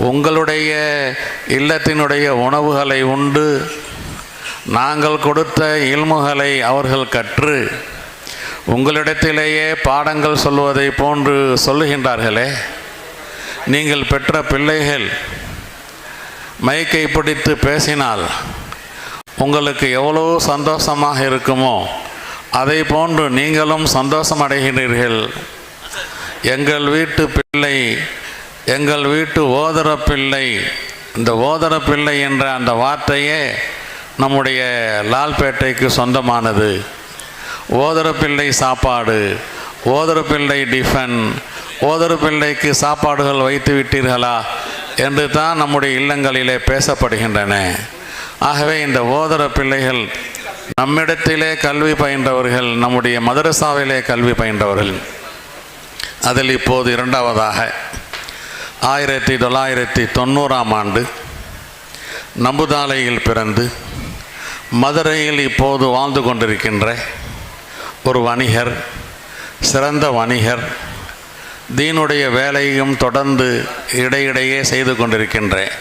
உங்களுடைய இல்லத்தினுடைய உணவுகளை உண்டு நாங்கள் கொடுத்த இல்முகளை அவர்கள் கற்று உங்களிடத்திலேயே பாடங்கள் சொல்வதை போன்று சொல்லுகின்றார்களே, நீங்கள் பெற்ற பிள்ளைகள் மைக்கை பிடித்து பேசினால் உங்களுக்கு எவ்வளோ சந்தோஷமாக இருக்குமோ அதை போன்று நீங்களும் சந்தோஷம் அடைகிறீர்கள். எங்கள் வீட்டு பிள்ளை, எங்கள் வீட்டு ஓதர பிள்ளை, இந்த ஓதர பிள்ளை என்ற அந்த வார்த்தையே நம்முடைய லால்பேட்டைக்கு சொந்தமானது. ஓதர பிள்ளை சாப்பாடு, ஓதர பிள்ளை டிஃபன், ஓதர பிள்ளைக்கு சாப்பாடுகள் வைத்து விட்டீர்களா என்று தான் நம்முடைய இல்லங்களிலே பேசப்படுகின்றன. ஆகவே இந்த ஓதர பிள்ளைகள் நம்மிடத்திலே கல்வி பயின்றவர்கள், நம்முடைய மதரசாவிலே கல்வி பயின்றவர்கள். அதில் இப்போது இரண்டாவதாக 1990ஆம் ஆண்டு நம்புதாலையில் பிறந்து மதுரையில் இப்போது வாழ்ந்து கொண்டிருக்கின்ற ஒரு வணிகர், சிறந்த வணிகர், தீனுடைய வேலையும் தொடர்ந்து இடையிடையே செய்து கொண்டிருக்கின்றேன்.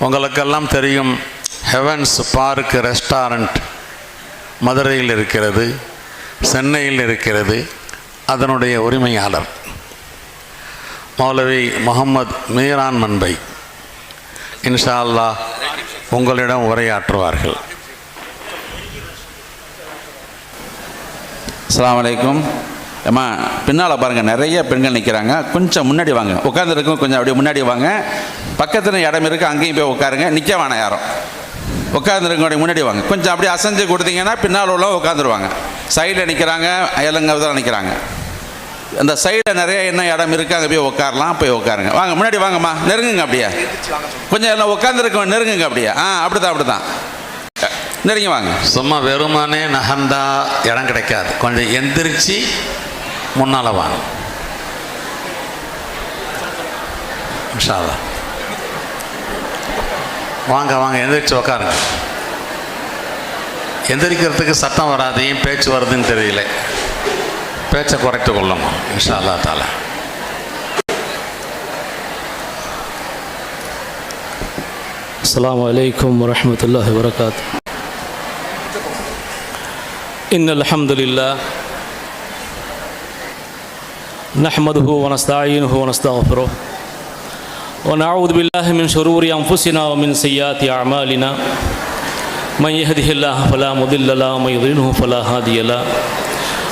உங்களுக்கெல்லாம் தெரியும், ஹெவன்ஸ் பார்க் ரெஸ்டாரண்ட் மதுரையில் இருக்கிறது, சென்னையில் இருக்கிறது. அதனுடைய உரிமையாளர் மௌலவி முகமது மீரான் மன்பை இன்ஷா அல்லாஹ் உங்களிடம் உரையாற்றுவார்கள். அஸ்ஸலாமு அலைக்கும். அம்மா பின்னால் பாருங்கள், நிறைய பெண்கள் நிற்கிறாங்க. கொஞ்சம் முன்னாடி வாங்க, உட்காந்துருக்கும் கொஞ்சம் அப்படியே முன்னாடி வாங்க. பக்கத்தில் இடம் இருக்குது, அங்கேயும் போய் உட்காருங்க. நிற்க வேணாம் யாரும், உட்காந்துருக்க முன்னாடி வாங்க. கொஞ்சம் அப்படியே அசைஞ்சு கொடுத்தீங்கன்னா பின்னால் உள்ள உட்காந்துருவாங்க. சைடில் நிற்கிறாங்க, இலங்கைதான் நிற்கிறாங்க. அந்த சைடில் நிறைய என்ன இடம் இருக்குது, அங்கே போய் உட்காரலாம். போய் உட்காருங்க. வாங்க முன்னாடி வாங்கம்மா, நெருங்குங்க. அப்படியே கொஞ்சம் எல்லாம் உட்காந்துருக்க நெருங்குங்க. அப்படியே அப்படிதான் நெருங்கி வாங்க. சும்மா வெறுமானே நகர்ந்தா இடம் கிடைக்காது, கொஞ்சம் எந்திரிச்சு முன்னால் வாங்க. இன்ஷா அல்லாஹ் வாங்க வாங்க, எந்திரிச்சு உக்காருங்க. எந்திரிக்கிறதுக்கு சத்தம் வராது, ஏன் பேச்சு வருதுன்னு தெரியல. பேச்சை குறைத்து கொள்ளணும் இன்ஷா அல்லாஹ் தஆலா. அஸ்ஸலாமு அலைக்கும் வரஹ்மத்துல்லாஹி வபரகாத்துஹு. இன்னல் ஹம்துலில்லாஹ் நஹ்மதுஹு வ நஸ்தஈனுஹு வ நஸ்தக்ஃபிருஹு ونعوذ بالله من شرور أنفسنا ومن سيئات أعمالنا من يهده الله فلا مضل له ومن يضلله فلا هادي له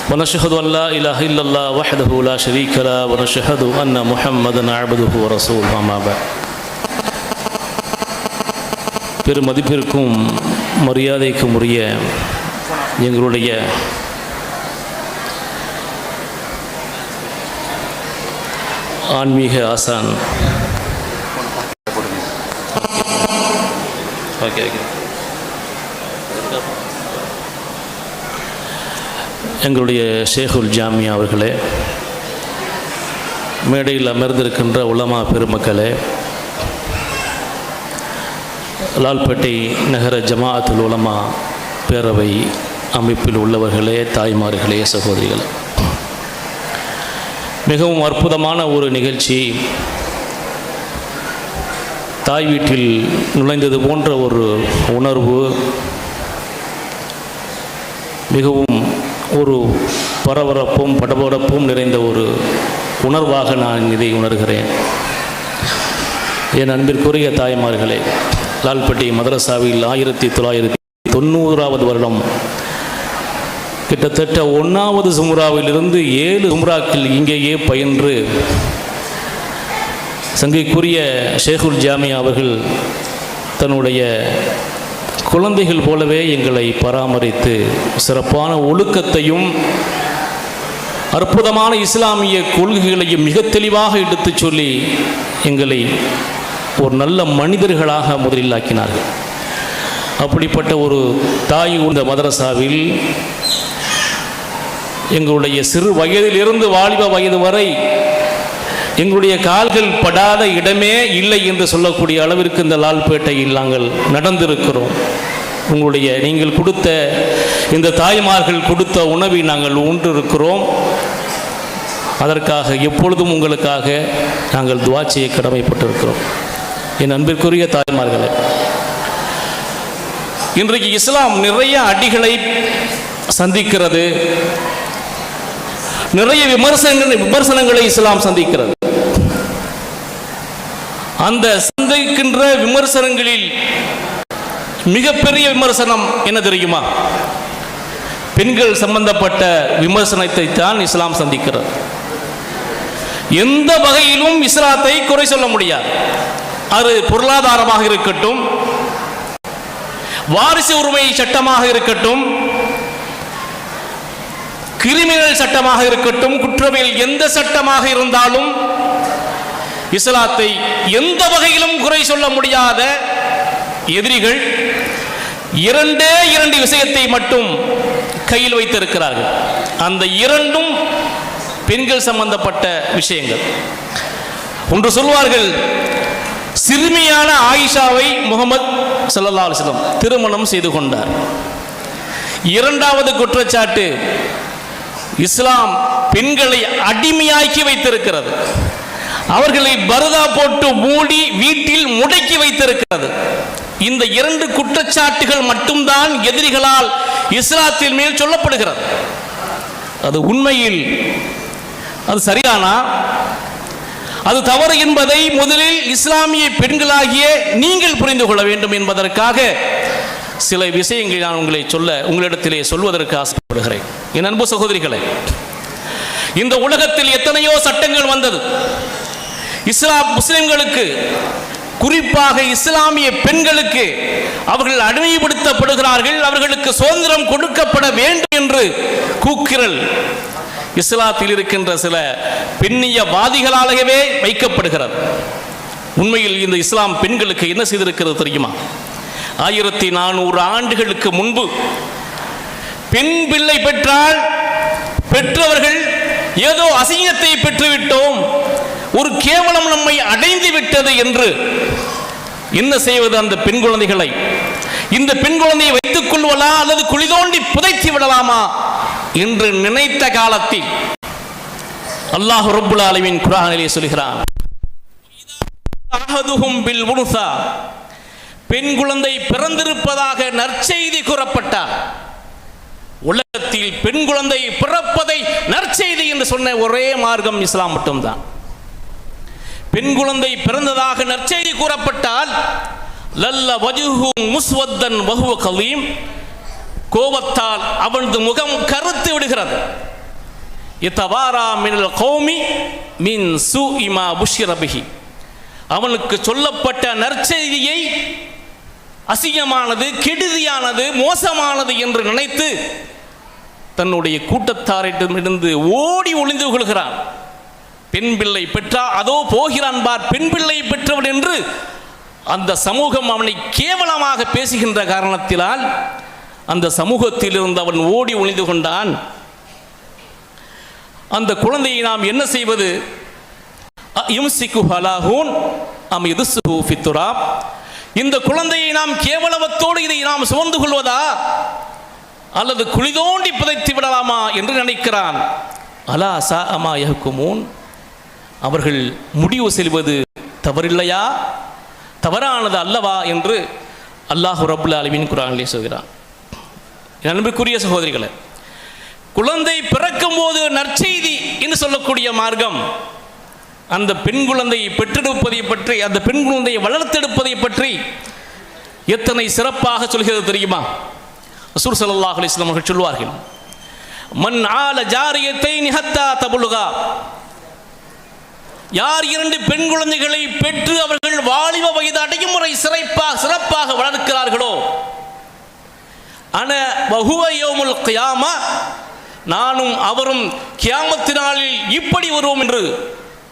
ونشهد أن لا إله إلا الله وحده لا شريك له ونشهد أن محمدا عبده ورسوله أما بعد. பெருமதிப்பிற்கும் மரியாதைக்கும் உரிய எங்களுடைய ஆன்மீக ஆசான் எங்களுடைய ஷேகுல் ஜாமியா அவர்களே, மேடையில் அமர்ந்திருக்கின்ற உலமா பெருமக்களே, லால்பேட்டை நகர ஜமாஅத்துல் உலமா பேரவை அமைப்பில் உள்ளவர்களே, தாய்மார்களே, சகோதரிகளே, மிகவும் அற்புதமான ஒரு நிகழ்ச்சி. தாய் வீட்டில் நுழைந்தது போன்ற ஒரு உணர்வு, மிகவும் ஒரு பரபரப்பும் படபடப்பும் நிறைந்த ஒரு உணர்வாக நான் இதை உணர்கிறேன். என் அன்பிற்குரிய தாய்மார்களே, லால்பேட்டை மதரசாவில் 1990ஆவது வருடம் கிட்டத்தட்ட 1வது சும்ராவிலிருந்து 7 சும்ராக்கள் இங்கேயே பயின்று சங்கைக்குரிய ஷேகுல் ஜாமியா அவர்கள் தன்னுடைய குழந்தைகள் போலவே எங்களை பராமரித்து சிறப்பான ஒழுக்கத்தையும் அற்புதமான இஸ்லாமிய கொள்கைகளையும் மிக தெளிவாக எடுத்துச் சொல்லி எங்களை ஒரு நல்ல மனிதர்களாக முதலில் ஆக்கினார்கள். அப்படிப்பட்ட ஒரு தாய் இந்த மதரசாவில் எங்களுடைய சிறு வயதிலிருந்து வாலிப வயது வரை எங்களுடைய கால்கள் படாத இடமே இல்லை என்று சொல்லக்கூடிய அளவிற்கு இந்த லால்பேட்டையில் நாங்கள் நடந்திருக்கிறோம். நீங்கள் கொடுத்த இந்த தாய்மார்கள் கொடுத்த உணவை நாங்கள் உண்டிருக்கிறோம். அதற்காக எப்பொழுதும் உங்களுக்காக நாங்கள் துஆ செய்ய கடமைப்பட்டிருக்கிறோம். என் அன்பிற்குரிய தாய்மார்களே, இன்றைக்கு இஸ்லாம் நிறைய அடிகளை சந்திக்கிறது, நிறைய விமர்சனங்களை இஸ்லாம் சந்திக்கிறது. அந்த சந்திக்கின்ற விமர்சனங்களில் மிகப்பெரிய விமர்சனம் என்ன தெரியுமா? பெண்கள் சம்பந்தப்பட்ட விமர்சனத்தை தான் இஸ்லாம் சந்திக்கிறது. எந்த வகையிலும் இஸ்லாத்தை குறை சொல்ல முடியாது. அது பொருளாதாரமாக இருக்கட்டும், வாரிசு உரிமை சட்டமாக இருக்கட்டும், கிரிமினல் சட்டமாக இருக்கட்டும், குற்றவியல் எந்த சட்டமாக இருந்தாலும் இஸ்லாத்தை எந்த வகையிலும் குறை சொல்ல முடியாத எதிரிகள் இரண்டு விஷயத்தை மட்டும் கையில் வைத்திருக்கிறார்கள். அந்த இரண்டும் பெண்கள் சம்பந்தப்பட்ட விஷயங்கள். ஒன்று சொல்வார்கள், சிறுமியான ஆயிஷாவை முகமது ஸல்லல்லாஹு அலைஹி வஸல்லம் திருமணம் செய்து கொண்டார். இரண்டாவது குற்றச்சாட்டு, இஸ்லாம் பெண்களை அடிமையாக்கி வைத்திருக்கிறது, அவர்களை பர்தா போட்டு மூடி வீட்டில் முடக்கி வைத்திருக்கிறது. இந்த இரண்டு குற்றச்சாட்டுகள் மட்டும்தான் எதிரிகளால் இஸ்லாத்தின் மேல் சொல்லப்படுகிறது. அது உண்மையில் அது சரியானா, அது தவறு என்பதை முதலில் இஸ்லாமிய பெண்களாகிய நீங்கள் புரிந்து கொள்ள வேண்டும் என்பதற்காக சில விஷயங்களை நான் உங்களிடத்திலே சொல்வதற்கு ஆசைப்படுகிறேன். என் அன்பு சகோதரிகளே, இந்த உலகத்தில் எத்தனையோ சட்டங்கள் வந்தது. முஸ்லிம்களுக்கு, குறிப்பாக இஸ்லாமிய பெண்களுக்கு அவர்கள் அடிமைப்படுத்தப்படுகிறார்கள், அவர்களுக்கு சுதந்திரம் கொடுக்கப்பட வேண்டும் என்று கூக்குரல் இஸ்லாத்தில் இருக்கின்ற சில பெண்ணியவாதிகளாலேயே வைக்கப்படுகிறது. உண்மையில் இந்த இஸ்லாம் பெண்களுக்கு என்ன செய்திருக்கிறது தெரியுமா? 1400 ஆண்டுகளுக்கு முன்பு பெண் பிள்ளை பெற்றால் பெற்றவர்கள் ஏதோ அசிங்கத்தை பெற்றுவிட்டோம், ஒரு கேவலம் நம்மை அடைந்து விட்டது என்று என்ன செய்வது? அந்த பெண் குழந்தைகளை, இந்த பெண் குழந்தையை வைத்துக் கொள்வதா அல்லது குழி தோண்டி புதைத்து விடலாமா என்று நினைத்த காலத்தில் அல்லாஹ் ரப்புல் ஆலமீன் குர்ஆனிலே சொல்கிறான், பெண் குழந்தை பிறந்திருப்பதாக நற்செய்தி கூறப்பட்டார். உலகத்தில் பெண் குழந்தை பிறப்பதை நற்செய்தி என்று சொன்ன ஒரே மார்க்கம் இஸ்லாம் மட்டும்தான். பெண் குழந்தை பிறந்ததாக நற்செய்தி கூறப்பட்டால் லல்ல வஜுஹு முஸ்வத்தன் வஹுவ கலீம், கோபத்தால் அவனது முகம் கருத்து விடுகிறது. இத்தவாரா மினல் கௌமி மின் சூஇ மா புஷ்ஷிர பிஹி, அவனுக்கு சொல்லப்பட்ட நற்செய்தியை அசிங்கமானது, கெடுதியானது, மோசமானது என்று நினைத்து தன்னுடைய கூட்டத்தாரிடமிருந்து ஓடி ஒளிந்து கொள்கிறான். பெண் பிள்ளை பெற்றா அதோ போகிறான் பார் பெண் பிள்ளை பெற்றவன் என்று அந்த சமூகம் அவனை கேவலமாக பேசுகின்ற காரணத்தினால் அந்த சமூகத்தில் இருந்து அவன் ஓடி ஒளிந்து கொண்டான். அந்த குழந்தையை நாம் என்ன செய்வது? இந்த குழந்தையை நாம் கேவலத்தோடு இதை நாம் சுமந்து கொள்வதா அல்லது குழி தோண்டி புதைத்து விடலாமா என்று நினைக்கிறான். அலா சா அமா யஹ்குமூன், அவர்கள் முடிவு செய்வது தவறில்லையா, தவறானது அல்லவா என்று அல்லாஹ் ரப்புல் ஆலமீன் குர்ஆனிலே சொல்கிறான். அன்பிற்குரிய சகோதரிகளே, குழந்தை பிறக்கும் போது நற்செய்தி என்று சொல்லக்கூடிய மார்க்கம் அந்த பெண் குழந்தையை பெற்றெடுப்பதை பற்றி, அந்த பெண் குழந்தையை வளர்த்தெடுப்பதை பற்றி எத்தனை சிறப்பாக சொல்கிறது தெரியுமா? ரசூல் ஸல்லல்லாஹு அலைஹி வஸல்லம் அவர்கள் சொல்வார்கள், மன் ஆல ஜாரியத்தைன் ஹத்தா தபுலுகா, யார் 2 பெண் குழந்தைகளை பெற்று அவர்கள் வாலிப வயது அடையும் முறை சிறப்பாக வளர்க்கிறார்களோ, அன வஹுவ யௌமுல் கியாமா, நானும் அவரும் கியாமத் நாளில் இப்படி வருவோம் என்று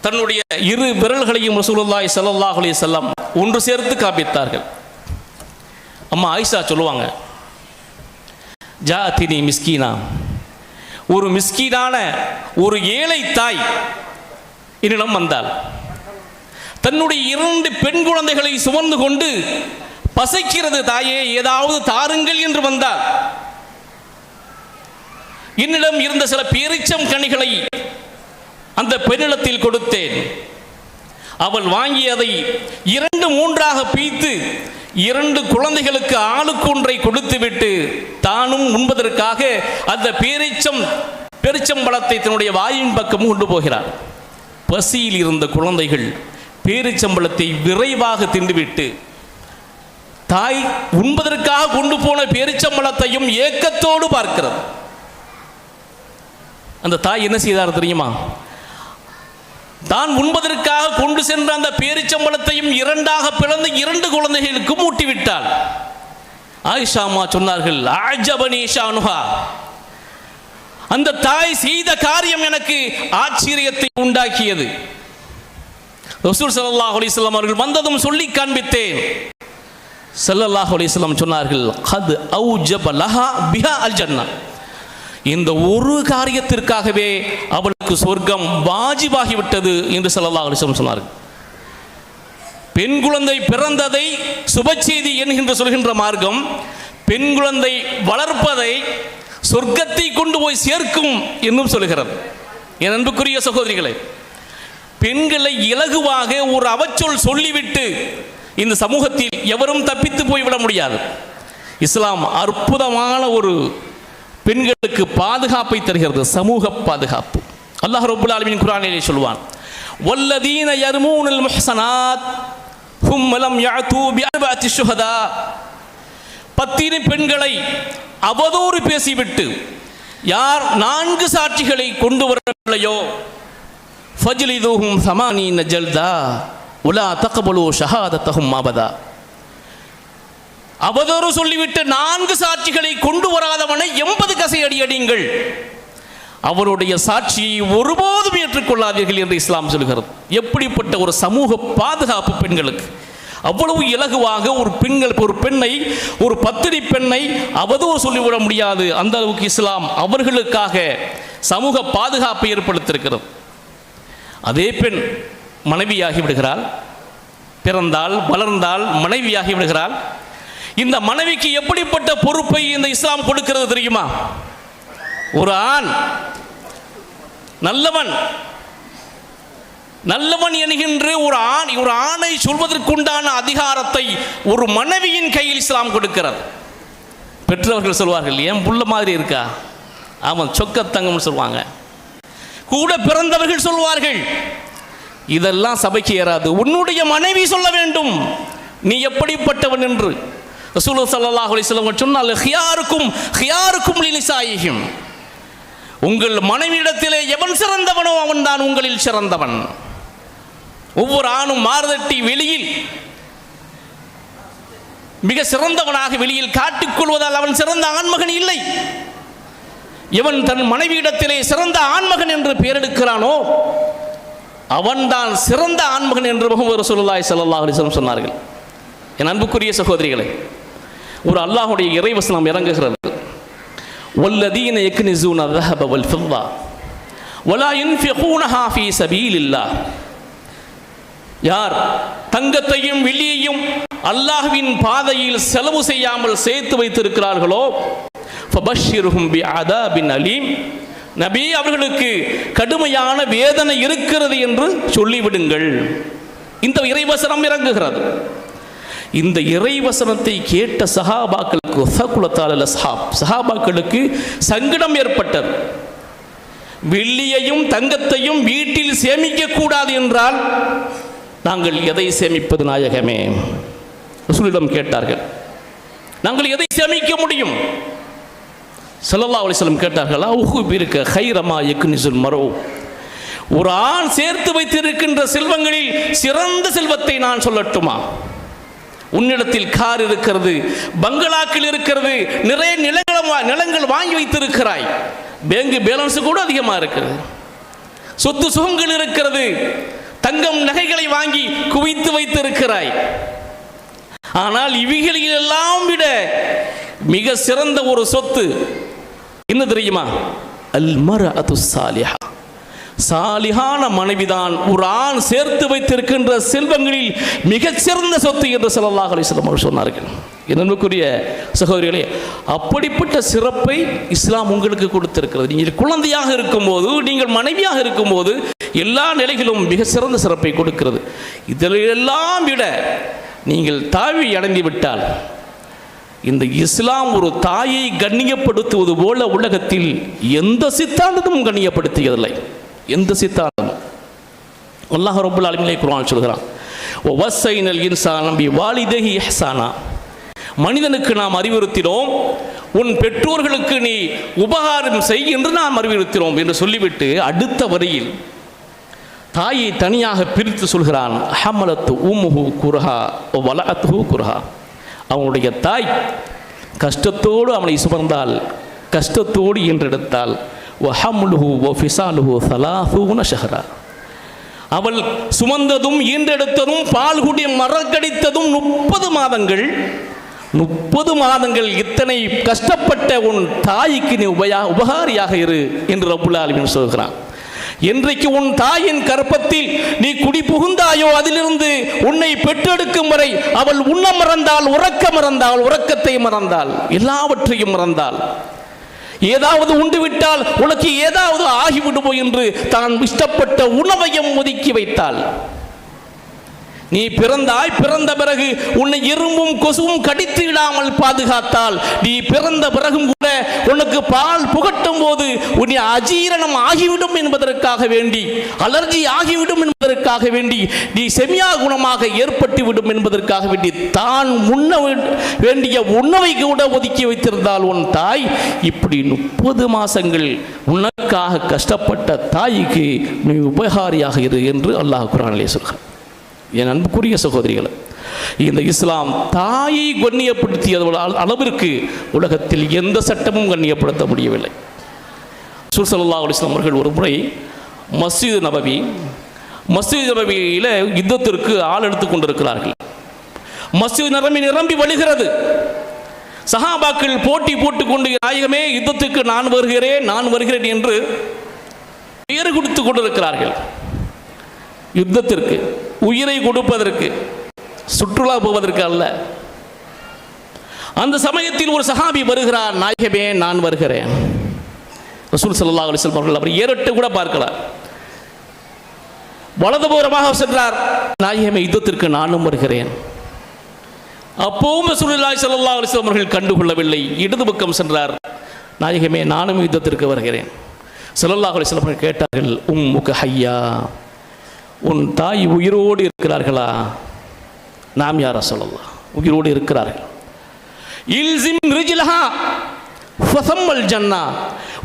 தன்னுடைய 2 விரல்களையும் ரசூலுல்லாஹி ஸல்லல்லாஹு அலைஹி வஸல்லம் ஒன்று சேர்த்து காண்பித்தார்கள். அம்மா ஆயிஷா சொல்லுவாங்க, ஜாத்தினி மிஸ்கீனா, ஒரு மிஸ்கீனான ஒரு ஏழை தாய் என்னிடம் வந்தாள். தன்னுடைய 2 பெண் குழந்தைகளை சுமந்து கொண்டு பசைக்கிறது, தாயே ஏதாவது தாருங்கள் என்று வந்தாள். என்னிடம் இருந்த சில பேரிச்சம் கனிகளை அந்த பெண்ணிடத்தில் கொடுத்தேன். அவள் வாங்கியதை 2-3 பிரித்து 2 குழந்தைகளுக்கு ஆளுக்கு ஒன்றை கொடுத்துவிட்டு தானும் உண்பதற்காக அந்த பேரிச்சம்பழத்தை தன்னுடைய வாயின் பக்கம் கொண்டு போகிறார். பசியில் இருந்த குழந்தைகள் பேரிச்சம்பழத்தை விரைவாக தின்றுவிட்டு தாய் உண்பதற்காக கொண்டு போன பேரிச்சம்பழத்தையும் ஏக்கத்தோடு பார்க்கிறது. அந்த தாய் என்ன செய்தார் தெரியுமா? தான் உண்பதற்காக கொண்டு சென்ற அந்த பேரிச்சம்பழத்தையும் 2 பிளந்து 2 குழந்தைகளுக்கும் ஊட்டிவிட்டாள். ஆயிஷா அம்மா சொன்னார்கள், அஜபனி ஷானுஹா, அந்த தாய் செய்த காரியம் எனக்கு ஆச்சரியத்தை உண்டாக்கியது. ரசூல் ஸல்லல்லாஹு அலைஹி வஸல்லம் அவர்கள் வந்ததும் சொல்லி காண்பித்தேன். ஸல்லல்லாஹு அலைஹி வஸல்லம் சொன்னார்கள், கத் அவுஜப லஹா பிஹா அல் ஜன்னah, இந்த ஒரு காரியத்திற்காகவே அவளுக்கு சொர்க்கம் வாஜிபாகிவிட்டது என்று ஸல்லல்லாஹு அலைஹி வஸல்லம் சொன்னார்கள். பெண் குழந்தை பிறந்ததை சுபச்செய்தி என்கின்ற சொல்கின்ற மார்க்கம் பெண் குழந்தை வளர்ப்பதை சொர்க்கத்தை கொண்டு போய் சேர்க்கும் என்றும் சொல்கிறது. என் அன்புக்குரிய சகோதரிகளே, பெண்களை இலகுவாக ஒரு அவச்சொல் சொல்லிவிட்டு இந்த சமூகத்தில் எவரும் தப்பித்து போய்விட முடியாது. இஸ்லாம் அற்புதமான ஒரு பெண்களுக்கு பாதுகாப்பை தருகிறது, சமூக பாதுகாப்பு. அல்லாஹ் ரப்பல் ஆலமீன் குர்ஆனிலே சொல்வான், வல்லதீன யர்மூனல் முஹ்ஸனாத் ஹும் லம் யஅது பிஅர்பஅத்தி ஷுஹதா, பத்தினி பெண்களை அவதூறு பேசிவிட்டு யார் 4 சாட்சிகளை கொண்டு வரவில்லையோ ஃபஜ்லிதுஹும் 80 ஜல்தா வலா தக்பலு ஷஹாதத்தஹும் அபதா, அவதூறு சொல்லிவிட்டு 4 சாட்சிகளை கொண்டு வராதவனை 80 கசையடி அடியுங்கள், அவருடைய சாட்சியை ஒருபோதும் ஏற்றுக்கொள்ளாதீர்கள் என்று இஸ்லாம் சொல்கிறது. எப்படிப்பட்ட ஒரு சமூக பாதுகாப்பு பெண்களுக்கு! அவ்வளவு இலகுவாக ஒரு பெண்ணை, ஒரு பத்தினி பெண்ணை அவதூறு சொல்லிவிட முடியாது. அந்த அளவுக்கு இஸ்லாம் அவர்களுக்காக சமூக பாதுகாப்பை ஏற்படுத்தியிருக்கிறது. அதே பெண் மனைவியாகி விடுகிறாள், பிறந்தால் வளர்ந்தால் மனைவியாகி விடுகிறாள். இந்த மனைவிக்கு எப்படிப்பட்ட பொறுப்பை இந்த இஸ்லாம் கொடுக்கிறது தெரியுமா? ஒரு ஆண் நல்லவன் என்கின்ற ஒரு ஆணை சொல்வதற்குண்டான அதிகாரத்தை ஒரு மனைவியின் கையில் இஸ்லாம் கொடுக்கிறது. பெற்றவர்கள் சொல்வார்கள், ஏன் புள்ள மாதிரி இருக்கா, ஆமாம் சொக்கத்தங்கம்னு சொல்லுவாங்க. கூட பிறந்தவர்கள் சொல்வார்கள், இதெல்லாம் சபைக்கு ஏறாது, உன்னுடைய மனைவி சொல்ல வேண்டும் நீ எப்படிப்பட்டவன் என்று. ரசூலுல்லாஹி ஸல்லல்லாஹு அலைஹி வஸல்லம் சொன்னால், ஹியாருக்கும் லினிசாயிஹிம், உங்கள் மனைவியிடத்திலே எவன் சிறந்தவனோ அவன் தான் உங்களில் சிறந்தவன். ஒவ்வொரு ஆணும் மார்தட்டி வெளியில் மிக சிறந்தவனாக வெளியில் காட்டிக்கொள்வதால் அவன் சிறந்த ஆண்மகன் இல்லை. எவன் தன் மனைவியிடத்திலே சிறந்த ஆண்மகன் என்று பெயரெடுக்கிறானோ அவன்தான் சிறந்த ஆண்மகன் என்று முஹம்மது ரசூலுல்லாஹி ஸல்லல்லாஹு அலைஹி வஸல்லம் சொன்னார்கள். என் அன்புக்குரிய சகோதரிகளே, ஒரு அல்லாஹ்வுடைய இறைவசனம் இறங்குகிறது, வல்லதீன யக்னிஸூன ذهب والفضة ولا ينفقونها في سبيل الله, யார் தங்கத்தையும் வெள்ளியையும் அல்லாஹ்வின் பாதையில் செலவு செய்யாமல் சேர்த்து வைத்திருக்கிறார்களோ ஃபபஷ்ஷிர்ஹும் பிஅதாபின் அலீம், நபி அவர்களுக்கு கடுமையான வேதனை இருக்கிறது என்று சொல்லிவிடுங்கள். இந்த இறைவசனம் இறங்குகிறது. இந்த இறைவசனத்தை கேட்ட சஹாபாக்களுக்கு சங்கடம் ஏற்பட்டது. வெள்ளியையும் தங்கத்தையும் வீட்டில் சேமிக்க கூடாது என்றால் நாங்கள் எதை சேமிப்பது நாயகமே? ரசூலிடம் கேட்டார்கள், நாங்கள் எதை சேமிக்க முடியும்? ஸல்லல்லாஹு அலைஹி வஸல்லம் கேட்டார்கள், உஹுபிருக்க கைரமா யக்னிஸுல் மரூ, ஒரு ஆண் சேர்த்து வைத்திருக்கின்ற செல்வங்களில் சிறந்த செல்வத்தை நான் சொல்லட்டுமா? உன்னிடத்தில் கார் இருக்கிறது, பங்களாக்கள் இருக்கிறது, நிறைய நிலங்கள் வாங்கி வைத்திருக்கிறாய், பேங்க் பேலன்ஸ் கூட அதிகமாக இருக்கிறது, சொத்து சுகங்கள் இருக்கிறது, தங்கம் நகைகளை வாங்கி குவித்து வைத்திருக்கிறாய். ஆனால் இவைகளெல்லாம் விட மிக சிறந்த ஒரு சொத்து என்ன தெரியுமா? அல் மர்அத்து ஸாலிஹா, சாலிஹான மனைவிதான் ஒரு ஆண் சேர்த்து வைத்திருக்கின்ற செல்வங்களில் மிகச்சிறந்த சொத்து என்று ஸல்லல்லாஹு அலைஹி வஸல்லம் அவர்கள் சொன்னார்கள். என்னுக்குரிய சகோதரிகளே, அப்படிப்பட்ட சிறப்பை இஸ்லாம் உங்களுக்கு கொடுத்திருக்கிறது. நீங்கள் குழந்தையாக இருக்கும்போது, நீங்கள் மனைவியாக இருக்கும்போது எல்லா நிலைகளும் மிக சிறந்த சிறப்பை கொடுக்கிறது. இதிலெல்லாம் விட நீங்கள் தாழ்வி அடைந்து விட்டால், இந்த இஸ்லாம் ஒரு தாயை கண்ணியப்படுத்துவது போல உலகத்தில் எந்த சித்தாந்தமும் கண்ணியப்படுத்தியதில்லை. எந்த சித்தாந்தமும். அல்லாஹ் ரப்பல் ஆலமீன் குர்ஆன் சொல்கிறான், வஸைனல் இன்சான பிவாலிதைஹி இஹ்சானா, மனிதனுக்கு நாம் அறிவுறுத்தினோம், உன் பெற்றோர்களுக்கு நீ உபகாரம் செய் என்று நாம் அறிவுறுத்தினோம் என்று சொல்லிவிட்டு அடுத்த வரியில் தாயை தனியாக பிரித்து சொல்கிறான், ஹமலத்து உம்முஹு குர்ஹா வலஅத்துஹு குர்ஹா. அவனுடைய தாய் கஷ்டத்தோடு அவனை சுமந்தால், கஷ்டத்தோடு ஈன்றெடுத்தால், வஹம்லுஹு வஃபிசாலுஹு 30 ஷஹரா. அவள் சுமந்ததும் ஈன்றெடுத்ததும் பால் குடி மறக்கடித்ததும் 30 மாதங்கள். 30 மாதங்கள் இத்தனை கஷ்டப்பட்ட உன் தாய்க்கு நீ உபகாரியாக இரு என்று ரப்புல் ஆலமீன் சொல்கிறான். என்றைக்கு உன் தாயின் கற்பத்தில் நீ குடி புகுந்தாயோ, அதிலிருந்து உன்னை பெற்றெடுக்கும் வரை அவள் உண்ண மறந்தால், உறக்க மறந்தால், உறக்கத்தை மறந்தால், எல்லாவற்றையும் மறந்தால், ஏதாவது உண்டு விட்டால் உனக்கு ஏதாவது ஆகிவிடுமோ என்று தான் இஷ்டப்பட்ட உணவையும் ஒதுக்கி வைத்தாள். நீ பிறந்தாய், பிறந்த பிறகு உன்னை எறும்பும் கொசுவும் கடித்து விடாமல் பாதுகாத்தால், நீ பிறந்த பிறகும் கூட உனக்கு பால் புகட்டும் போது உன்னை அஜீரணம் ஆகிவிடும் என்பதற்காக வேண்டி, அலர்ஜி ஆகிவிடும் என்பதற்காக வேண்டி, நீ செமியா குணமாக ஏற்பட்டு விடும் என்பதற்காக வேண்டி தான் உண்ண வேண்டிய உணவை கூட ஒதுக்கி வைத்திருந்தால் உன் தாய், இப்படி 30 மாசங்கள் உனக்காக கஷ்டப்பட்ட தாய்க்கு நீ உபகாரியாக இரு என்று அல்லாஹ் குர்ஆனிலே சொல்கிறார். என் அன்புக்குரிய சகோதரிகளை, இந்த இஸ்லாம் தாயை கண்ணியப்படுத்திய அளவிற்கு உலகத்தில் எந்த சட்டமும் கண்ணியப்படுத்த முடியவில்லை. ரசூல் ஸல்லல்லாஹு அலைஹி வஸல்லம் அவர்கள் ஒரு முறை மஸ்ஜித் நபவியில் யுத்தத்திற்கு ஆள் எடுத்துக் கொண்டிருக்கிறார்கள். மஸ்ஜித் நிரம்பி வழிகிறது. சஹாபாக்கள் போட்டி போட்டுக்கொண்டு, நாயகமே யுத்தத்துக்கு நான் வருகிறேன் என்று பெயர் கொடுத்து கொண்டிருக்கிறார்கள். யுத்தத்திற்கு, உயிரை கொடுப்பதற்கு, சுற்றுலா போவதற்கு அல்ல. அந்த சமயத்தில் ஒரு சஹாபி வருகிறார், நாயகமே நான் வருகிறேன். ரசூல் ஸல்லல்லாஹு அலைஹி வஸல்லம் அவர்கள் அவர் ஏறட்டு கூட பார்க்கிறார். வலதுபுறமாக சென்றார், நாயகமே யுத்தத்திற்கு நானும் வருகிறேன். அப்போவும் ரசூலுல்லாஹி ஸல்லல்லாஹு அலைஹி வஸல்லம் அவர்கள் கண்டுகொள்ளவில்லை. இடது பக்கம் சென்றார், நாயகமே நானும் யுத்தத்திற்கு வருகிறேன். ஸல்லல்லாஹு அலைஹி வஸல்லம் அவர்கள் கேட்டார்கள், உம்முக ஹய்யா, உன் தாய் உயிரோடு இருக்கிறார்களா? நாம் யா ரசூலல்லாஹ், உயிரோடு இருக்கிறார்கள். இல்ஸிம் ரிஜ்லஹா ஃபஸம்மல் ஜன்னா,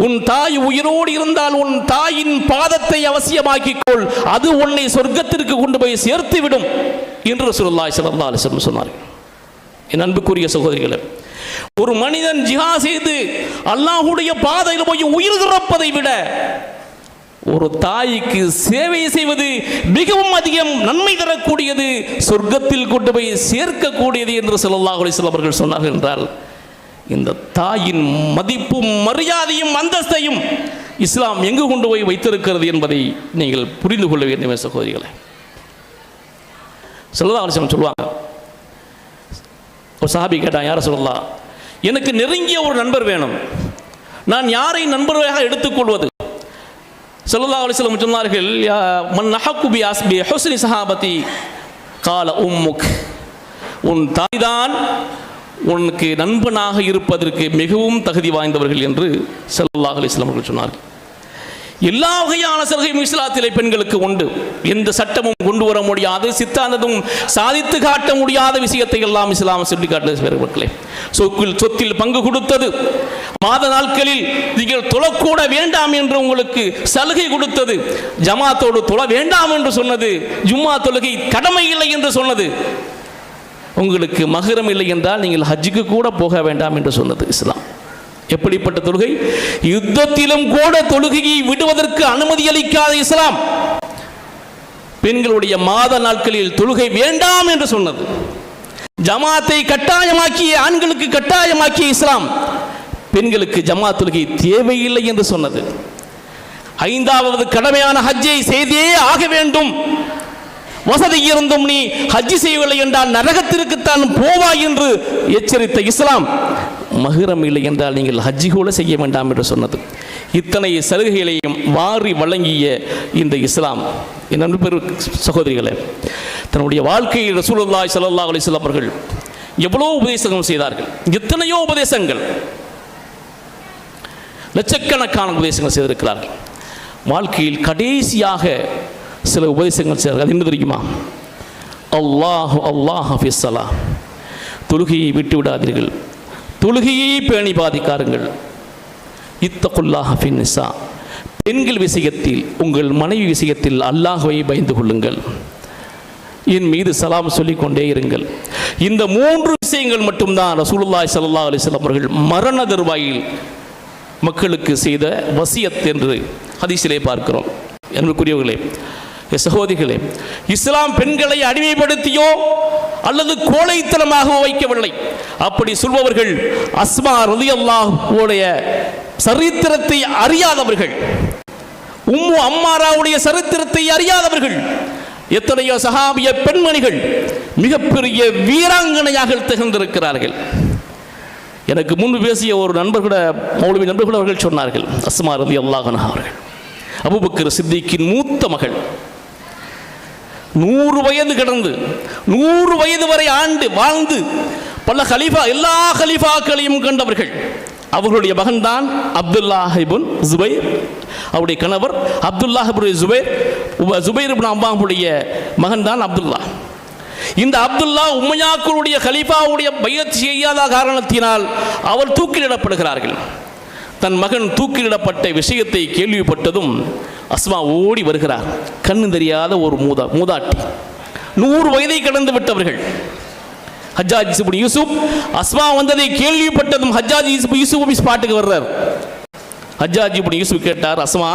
உன் தாய் உயிரோடு இருந்தால் உன் தாயின் பாதத்தை அவசியமாக்கிக்கொள், அது உன்னை சொர்க்கத்திற்கு கொண்டு போய் சேர்த்து விடும் என்று ரசூலுல்லாஹி ஸல்லல்லாஹு அலைஹி வஸல்லம் சொன்னார்கள். என் அன்புக்குரிய சகோதரிகளே, ஒரு மனிதன் ஜிஹாத் செய்து அல்லாஹ்வுடைய பாதையில் போய் உயிர் துறப்பதை விட ஒரு தாய்க்கு சேவை செய்வது மிகவும் அதிகம் நன்மை தரக்கூடியது, சொர்க்கத்தில் கொண்டு போய் சேர்க்கக்கூடியது என்று ஸல்லல்லாஹு அலைஹி வஸல்லம் அவர்கள் சொன்னார்கள் என்றால், இந்த தாயின் மதிப்பும் மரியாதையும் அந்தஸ்தையும் இஸ்லாம் எங்கு கொண்டு போய் வைத்திருக்கிறது என்பதை நீங்கள் புரிந்து கொள்ள வேண்டும் சகோதரிகளை. ஸல்லல்லாஹு அலைஹி வஸல்லம் சொல்லுவாங்க, ஒரு சஹாபி கேட்டான், யார சொல்லலாம், எனக்கு நெருங்கிய ஒரு நண்பர் வேணும், நான் யாரை நண்பராக எடுத்துக்கொள்வது? ஸல்லல்லாஹு அலைஹி வஸல்லம் சொன்னார்கள், மன் நஹக்கு பி அஸ்பி ஹுஸ்னி ஸஹாபதி கால உம்முக், உன் தாய்தான் உனக்கு நண்பனாக இருப்பதற்கு மிகவும் தகுதி வாய்ந்தவர்கள் என்று ஸல்லல்லாஹு அலைஹி வஸல்லம் அவர்கள் சொன்னார்கள். எல்லா வகையான சலுகையும் இஸ்லாத்திலே பெண்களுக்கு உண்டு. எந்த சட்டமும் கொண்டு வர முடியாது, சித்தாந்தமும் சாதித்து காட்ட முடியாத விஷயத்தை எல்லாம் இஸ்லாம் சொல்லி காட்டுகிறது. சொத்தில் பங்கு கொடுத்தது, மாத நாட்களில் நீங்கள் தொழக்கூட வேண்டாம் என்று உங்களுக்கு சலுகை கொடுத்தது, ஜமாத்தோடு தொழ வேண்டாம் என்று சொன்னது, ஜும்மா தொழுகை கடமை இல்லை என்று சொன்னது, உங்களுக்கு மஹ்ரம் இல்லை என்றால் நீங்கள் ஹஜ்ஜுக்கு கூட போக வேண்டாம் என்று சொன்னது இஸ்லாம். எப்படிப்பட்ட தொழுகை? யுத்தத்திலும் கூட தொழுகையை விடுவதற்கு அனுமதி அளிக்காத இஸ்லாம் பெண்களுடைய மாத நாட்களில் தொழுகை வேண்டாம் என்று சொன்னது. ஜமாத்தை கட்டாயமாக்கிய, ஆண்களுக்கு கட்டாயமாக்கிய இஸ்லாம் பெண்களுக்கு ஜமாத் தொழுகை தேவையில்லை என்று சொன்னது. 5வது கடமையான ஹஜ்ஜை செய்தே ஆக வேண்டும், வசதி இருந்தும் நீ ஹஜ் செய்யவில்லை என்றால் நரகத்திற்குத்தான் போவாய் என்று எச்சரித்த இஸ்லாம் மஹ்ரம் இல்லை என்றால் நீங்கள் ஹஜ்ஜி கூட செய்ய வேண்டாம் என்று சொன்னது. இத்தனை சலுகைகளையும் வாரி வழங்கிய இந்த இஸ்லாம், என் அன்பு பெரு சகோதரிகளே, தன்னுடைய வாழ்க்கையில் ரசூலுல்லாஹி ஸல்லல்லாஹு அலைஹி வஸல்லம் அவர்கள் எவ்வளோ உபதேசங்கள் செய்தார்கள். எத்தனையோ உபதேசங்கள், லட்சக்கணக்கான உபதேசங்கள் செய்திருக்கிறார்கள். வாழ்க்கையில் கடைசியாக சில உபதேசங்கள் செய்தார்கள். அது என்ன தெரியுமா? அல்லாஹு அல்லாஹ் ஃபிஸ்ஸலா, தொழுகையை விட்டு விடாதீர்கள், தொழுகையை பேணி பாதிக்காருங்கள். இத்தகுல்லாஹ ஃபின்னிஸா, பெண்கள் விஷயத்தில், உங்கள் மனைவி விஷயத்தில் அல்லாஹ்வை பயந்து கொள்ளுங்கள், என் மீது சலாம் சொல்லிக்கொண்டே இருங்கள். இந்த 3 விஷயங்கள் மட்டும்தான் ரசூலுல்லாஹி ஸல்லல்லாஹு அலைஹி வஸல்லம் அவர்கள் மரண தருவாயில் மக்களுக்கு செய்த வசியத் என்று ஹதீஸிலே பார்க்கிறோம். அன்புக்குரியவர்களே, சகோதரிகளே, இஸ்லாம் பெண்களை அடிமைப்படுத்தியோ அல்லது கோழைத்தனமாக வைக்கவில்லை. அப்படி சொல்பவர்கள் அஸ்மா ரலியல்லாஹுடைய சரித்திரத்தை அறியாதவர்கள், உம்மு அம்மாராவுடைய சரித்திரத்தை அறியாதவர்கள். எத்தனையோ சஹாபிய பெண்மணிகள் மிகப்பெரிய வீராங்கனையாக திகழ்ந்திருக்கிறார்கள். எனக்கு முன்பு பேசிய ஒரு நண்பர் கூட, மௌலவி நண்பர் கூட அவர்கள் சொன்னார்கள், அஸ்மா ரலியல்லாஹு அன்ஹா அவர்கள் அபூபக்கர் சித்திக்கின் மூத்த மகள், 100 வயது கடந்து 100 வயது வரை ஆண்டு வாழ்ந்து பல கலீஃபா, எல்லா கலீஃபாக்களையும் கண்டவர்கள். அவர்களுடைய மகன்தான் அப்துல்லாஹ் இப்னு ஜுபைர், அவருடைய கணவர் அப்துல்லாஹ் இப்னு ஜுபைர், ஜுபைர் இப்னு அவ்வாமுடைய மகன்தான் அப்துல்லா. இந்த அப்துல்லா உம்மையாக்களுடைய கலீஃபாவுடைய பைஅத் செய்யாத காரணத்தினால் அவர் தூக்கிலிடப்படுகிறார்கள். தன் மகன் தூக்கிலிடப்பட்ட விஷயத்தை கேள்விப்பட்டதும் அஸ்மா ஓடி வருகிறார். கண்ணு தெரியாத ஒரு மூதாட்டி, 100 வயதை கடந்து விட்டவர்கள். ஹஜ்ஜாஜ் இப்னு யூசுப் அஸ்மா வந்ததை கேள்விப்பட்டதும் ஹஜ்ஜாஜ் இப்னு யூசுப் ஸ்பாட்டுக்கு வர்றார். ஹஜ்ஜாஜ் இப்னு யூசுப் கேட்டார், அஸ்மா,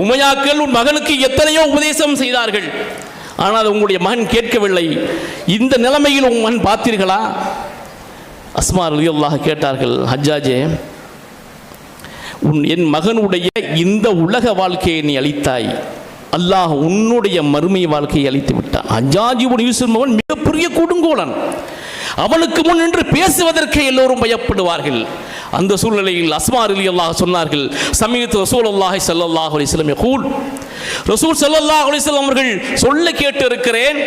உமையாக்கள் உன் மகனுக்கு எத்தனையோ உபதேசம் செய்தார்கள், ஆனால் உங்களுடைய மகன் கேட்கவில்லை, இந்த நிலைமையில் உன் மகன் பார்த்தீர்களா? அஸ்மா ரலியல்லாஹு கேட்டார்கள், ஹஜ்ஜாஜே, என் மகனுடைய இந்த உலக வாழ்க்கையை நீ அளித்தாய், அல்லாஹ் உன்னுடைய மறுமை வாழ்க்கையை அளித்து விட்டான். ஹஜ்ஜாஜ் இப்னு யூசுப் மகன் மிகப்பெரிய கொடுங்கோலன், அவனுக்கு முன் நின்று பேசுவதற்கு எல்லோரும் பயப்படுவார்கள். அந்த சூழ்நிலையில் அஸ்மா ரலியல்லாஹு சொன்னார்கள், சமீஅத்து ரசூலுல்லாஹி ஸல்லல்லாஹு அலைஹி வஸல்லம் யகூல், ரசூல் ஸல்லல்லாஹு அலைஹி வஸல்லம் அவர்கள் சொல்ல கேட்டு இருக்கிறேன்,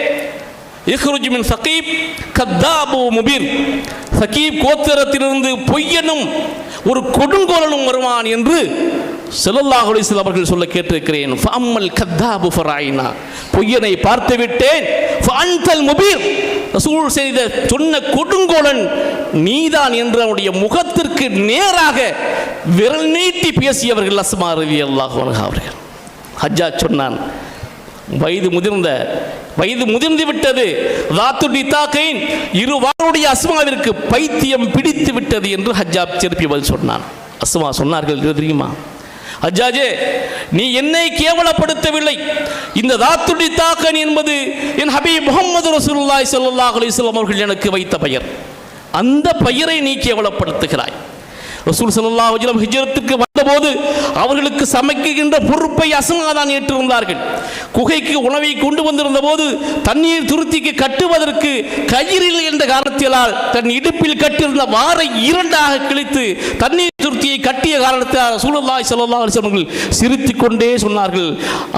இக்ருஜ் மின் சகீப் கத்தாபு முபீர், சகீப் கோத்திரத்திலிருந்து பொய்யனும் ஒரு கொடுங்கோலனும் வருவான் என்று ஸல்லல்லாஹு அலைஹி வஸல்லம் அவர்கள் சொல்ல கேட்டிருக்கிறேன். ஃபஅம்மல் கத்தாபு ஃபராயினா, பொய்யனை பார்த்து விட்டேன், ஃபஅன்தல் முபீர், ரசூல் செய்த சொன்ன கொடுங்கோலன் நீதான் என்று அவருடைய முகத்திற்கு நேராக விரல் நீட்டி பேசியவர்கள் அஸ்மா ரலியல்லாஹு அன்ஹா அவர்கள். ஹஜ்ஜாஜ் சொன்னான், வயது முதிர்ந்து விட்டது, இருவாருடைய அஸ்மாவிற்கு பைத்தியம் பிடித்து விட்டது என்று ஹஜ்ஜாஜ் திருப்பி பதில் சொன்னான். அஸ்மா சொன்னார்கள், தெரியுமா ஹஜ்ஜாஜே, நீ என்னை கேவலப்படுத்தவில்லை, இந்த தாத்துடி தாக்கன் என்பது என் ஹபீப் முஹம்மது ரசூலுல்லாஹி ஸல்லல்லாஹு அலைஹி வஸல்லம் அவர்கள் எனக்கு வைத்த பெயர், அந்த பெயரை நீ கேவலப்படுத்துகிறாய். ரசூல் ஸல்லல்லாஹு அலைஹி வஸல்லம் ஹிஜ்ரத்துக்கு வந்தபோது அவர்களுக்கு சமைக்கின்ற பொறுப்பை அஸ்மா தான் ஏற்றிருந்தார்கள். குகைக்கு உணவை கொண்டு வந்திருந்த போது தண்ணீர் துருத்திக்கு கட்டுவதற்கு கயிறில் என்ற காரணத்தினால் தன் இடுப்பில் கட்டியிருந்த வாரை 2ஆக கிழித்து தண்ணீர் துருத்தியை கட்டிய காரணத்தால் ரசூலுல்லாஹி ஸல்லல்லாஹு அலைஹி வஸல்லம் சிரித்துக் கொண்டே சொன்னார்கள்,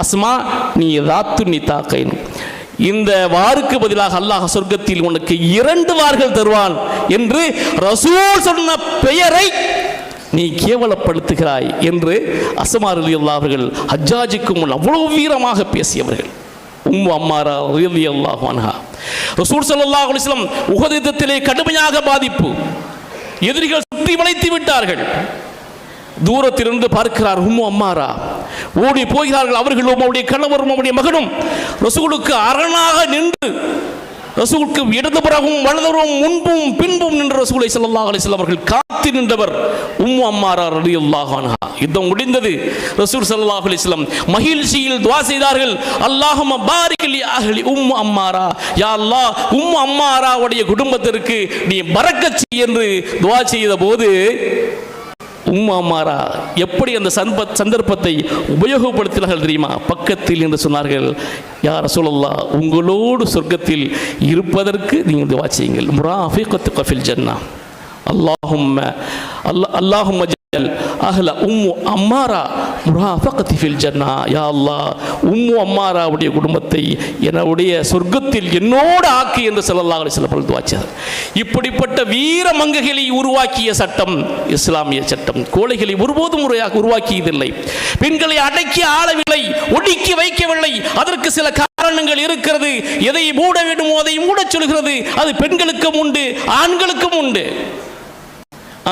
அஸ்மா, நீ தாத்து நிதாக்கைன், இந்த வாருக்கு பதிலாக அல்லாஹ் சொர்க்கத்தில் உனக்கு 2 வார்கள் தருவான் என்று ரசூல் சொன்ன பெயரை நீ கேவலப்படுத்துகிறாய் என்று அஸ்மா ரலியல்லாஹு அவர்கள் ஹஜ்ஜாஜுக்கு முன் அவ்வளவு வீரமாக பேசியவர்கள். உம்மு அம்மாரா ரலியல்லாஹு அன்ஹா, ரசூல் ஸல்லல்லாஹு அலைஹி வஸல்லம் உஹது யுத்தத்திலே கடுமையாக பாதிப்பு, எதிரிகள் சுற்றி வளைத்து விட்டார்கள். தூரத்திலிருந்து பார்க்கிறார் உம்மு அம்மாரா, ஓடி போகிறார்கள். அவர்களும் அவருடைய கணவரும் அவருடைய மகனும் ரசூலுக்கு அரணாக நின்று, ரசூலுக்கு இடதுபுறமும் வலதுபுறமும் முன்பும் பின்பும் நின்று ரசூலை ஸல்லல்லாஹு அலைஹி வஸல்லம் அவர்கள் காத்து நின்றவர் உம்மு அம்மாரா ரலியல்லாஹு அன்ஹா. யுத்தம் முடிந்தது. ரசூல் ஸல்லல்லாஹு அலைஹி வஸல்லம் மகிழ்ச்சியில் துஆ செய்தார்கள், அல்லாஹும்ம பாரிக் லி அஹ்லி உம்மு அம்மாரா, யா அல்லாஹ், உம்மு அம்மாராவுடைய குடும்பத்திற்கு நீ பரக்கத் செய் என்று துஆ செய்த போது உம்மு அம்மாரா எப்படி அந்த சந்தர்ப்பத்தை உபயோகப்படுத்தினார்கள் தெரியுமா? பக்கத்தில் என்று சொன்னார்கள், யா ரசூலல்லாஹ், உங்களோடு சொர்க்கத்தில் இருப்பதற்கு நீங்கள் துஆ செய்யுங்கள், முராஃபிகத்துக ஃபில் ஜன்னah, அல்லாஹும்ம ஜஅல் அஹ்ல உம்மு அம்மாரா முராஃபகதி ஃபில் ஜன்னா. யா அல்லாஹ், உம்மு அம்மாராவுடைய குடும்பத்தை என்னுடைய சொர்க்கத்தில் என்னோடு ஆக்கு என்று ஸல்லல்லாஹு அலைஹி வஸல்லம் துஆச்சார். இப்படிப்பட்ட வீர மங்கைகளை உருவாக்கிய சட்டம் இஸ்லாமிய சட்டம். கோழைகளை ஒருபோதும் உருவாக்கியதில்லை. பெண்களை அடக்கி ஆளவில்லை, ஒடுக்கி வைக்கவில்லை. அதற்கு சில காரணங்கள் இருக்கிறது. எதை மூட வேண்டுமோ அதை மூடச் சொல்கிறது. அது பெண்களுக்கும் உண்டு, ஆண்களுக்கும் உண்டு.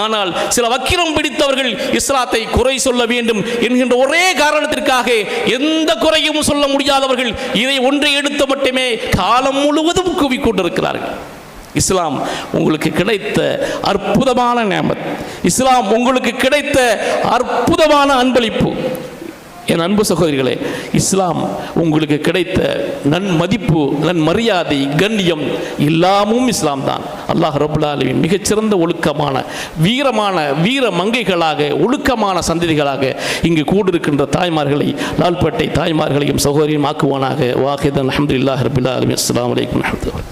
ஆனால் சில வக்கிரம் பிடித்தவர்கள் இஸ்லாத்தை குறை சொல்ல வேண்டும் என்கின்ற ஒரே காரணத்திற்காக எந்த குறையும் சொல்ல முடியாதவர்கள் இதை ஒன்றை எடுத்து மட்டுமே காலம் முழுவதும் கூவிக்கொண்டிருக்கிறார்கள். இஸ்லாம் உங்களுக்கு கிடைத்த அற்புதமான நியமத், இஸ்லாம் உங்களுக்கு கிடைத்த அற்புதமான அன்பளிப்பு. என் அன்பு சகோதரிகளே, இஸ்லாம் உங்களுக்கு கிடைத்த நன்மதிப்பு, நன்மரியாதை, கண்ணியம் எல்லாமும் இஸ்லாம் தான். அல்லாஹ் ரப்புல் ஆலமீன் மிகச்சிறந்த ஒழுக்கமான வீர மங்கைகளாக, ஒழுக்கமான சந்ததிகளாக இங்கு கூடிருக்கின்ற தாய்மார்களை, லால்பேட்டை தாய்மார்களையும் சகோதரியும் ஆக்குவானாக. வாஹிதன் அல்ஹம்துலில்லாஹி ரப்பில் ஆலமீன். அஸ்ஸலாமு அலைக்கும் வரஹ்மத்துல்லாஹி.